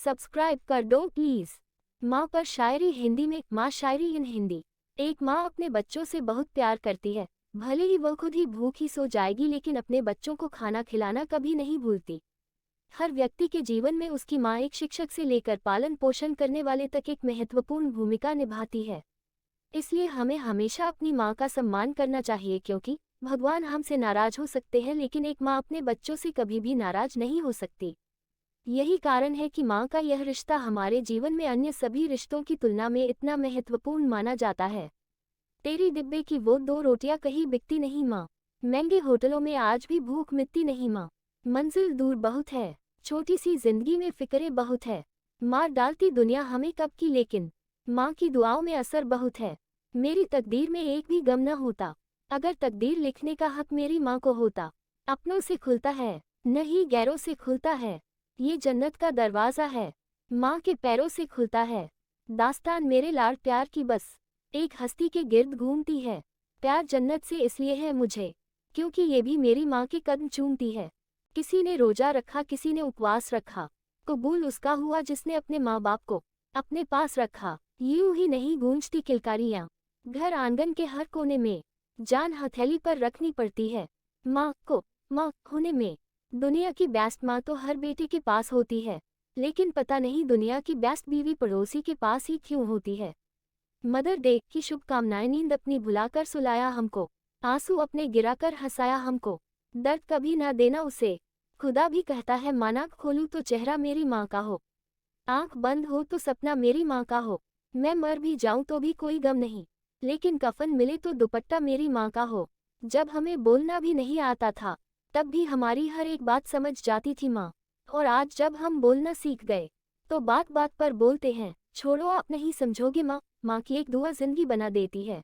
Subscribe कर दो please. माँ पर शायरी हिंदी में। माँ शायरी इन हिंदी। एक माँ अपने बच्चों से बहुत प्यार करती है। भले ही वह खुद ही भूखी सो जाएगी लेकिन अपने बच्चों को खाना खिलाना कभी नहीं भूलती। हर व्यक्ति के जीवन में उसकी माँ एक शिक्षक से लेकर पालन पोषण करने वाले तक एक महत्वपूर्ण भूमिका निभाती है। इसलिए हमें हमेशा अपनी माँ का सम्मान करना चाहिए, क्योंकि भगवान हमसे नाराज हो सकते हैं लेकिन एक माँ अपने बच्चों से कभी भी नाराज नहीं हो सकती। यही कारण है कि माँ का यह रिश्ता हमारे जीवन में अन्य सभी रिश्तों की तुलना में इतना महत्वपूर्ण माना जाता है। तेरी डिब्बे की वो 2 रोटियां कहीं बिकती नहीं माँ। महंगे होटलों में आज भी भूख मिटती नहीं माँ। मंजिल दूर बहुत है, छोटी सी जिंदगी में फिक्रें बहुत है। मार डालती दुनिया हमें कब की, लेकिन माँ की दुआओं में असर बहुत है। मेरी तकदीर में एक भी गम न होता अगर तकदीर लिखने का हक मेरी माँ को होता। अपनों से खुलता है न ही गैरों से खुलता है, ये जन्नत का दरवाज़ा है, माँ के पैरों से खुलता है। दास्तान मेरे लाड प्यार की बस एक हस्ती के गिर्द घूमती है। प्यार जन्नत से इसलिए है मुझे क्योंकि ये भी मेरी माँ के कदम चूमती है। किसी ने रोजा रखा, किसी ने उपवास रखा, कबूल उसका हुआ जिसने अपने माँ बाप को अपने पास रखा। यूं ही नहीं गूंजती किलकारियाँ घर आंगन के हर कोने में, जान हथेली पर रखनी पड़ती है माँ को। माँ होने में दुनिया की बेस्ट माँ तो हर बेटे के पास होती है, लेकिन पता नहीं दुनिया की बेस्ट बीवी पड़ोसी के पास ही क्यों होती है। मदर डे की शुभकामनाएं। नींद अपनी भुलाकर सुलाया हमको, आंसू अपने गिराकर हंसाया हमको। दर्द कभी ना देना उसे, खुदा भी कहता है माना खोलूं तो चेहरा मेरी माँ का हो, आंख बंद हो तो सपना मेरी माँ का हो। मैं मर भी जाऊं तो भी कोई गम नहीं, लेकिन कफन मिले तो दुपट्टा मेरी माँ का हो। जब हमें बोलना भी नहीं आता था तब भी हमारी हर एक बात समझ जाती थी माँ, और आज जब हम बोलना सीख गए तो बात बात पर बोलते हैं। छोड़ो आप नहीं समझोगे माँ, माँ की एक दुआ जिंदगी बना देती है।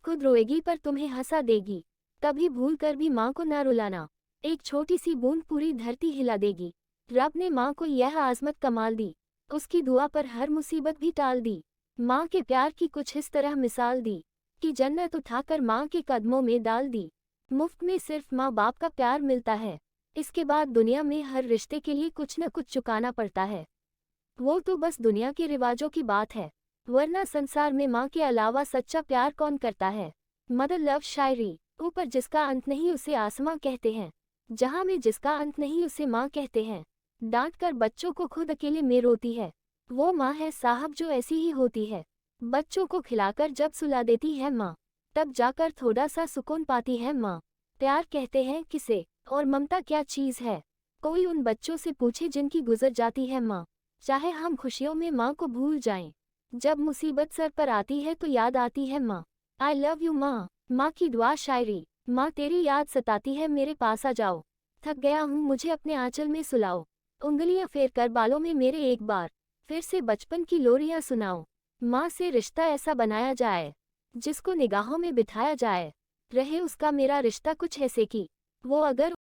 खुद रोएगी पर तुम्हें हंसा देगी, कभी भूल कर भी माँ को ना रुलाना। एक छोटी सी बूंद पूरी धरती हिला देगी। रब ने माँ को यह आजमत कमाल दी, उसकी दुआ पर हर मुसीबत भी टाल दी। माँ के प्यार की कुछ इस तरह मिसाल दी कि जन्नत उठाकर माँ के कदमों में डाल दी। मुफ्त में सिर्फ माँ बाप का प्यार मिलता है, इसके बाद दुनिया में हर रिश्ते के लिए कुछ न कुछ चुकाना पड़ता है। वो तो बस दुनिया के रिवाजों की बात है, वरना संसार में माँ के अलावा सच्चा प्यार कौन करता है। मदर लव शायरी। ऊपर जिसका अंत नहीं उसे आसमां कहते हैं, जहाँ में जिसका अंत नहीं उसे माँ कहते हैं। डांट कर बच्चों को खुद अकेले में रोती है, वो माँ है साहब जो ऐसी ही होती है। बच्चों को खिलाकर जब सुला देती है माँ, तब जाकर थोड़ा सा सुकून पाती है माँ। प्यार कहते हैं किसे और ममता क्या चीज़ है, कोई उन बच्चों से पूछे जिनकी गुजर जाती है माँ। चाहे हम खुशियों में माँ को भूल जाएं, जब मुसीबत सर पर आती है तो याद आती है माँ। आई लव यू माँ। माँ की दुआ शायरी। माँ तेरी याद सताती है मेरे पास आ जाओ, थक गया हूँ मुझे अपने आंचल में सुलाओ। उंगलियां फेर कर बालों में मेरे एक बार फिर से बचपन की लोरियां सुनाओ। माँ से रिश्ता ऐसा बनाया जाए जिसको निगाहों में बिठाया जाए, रहे उसका मेरा रिश्ता कुछ ऐसे कि वो अगर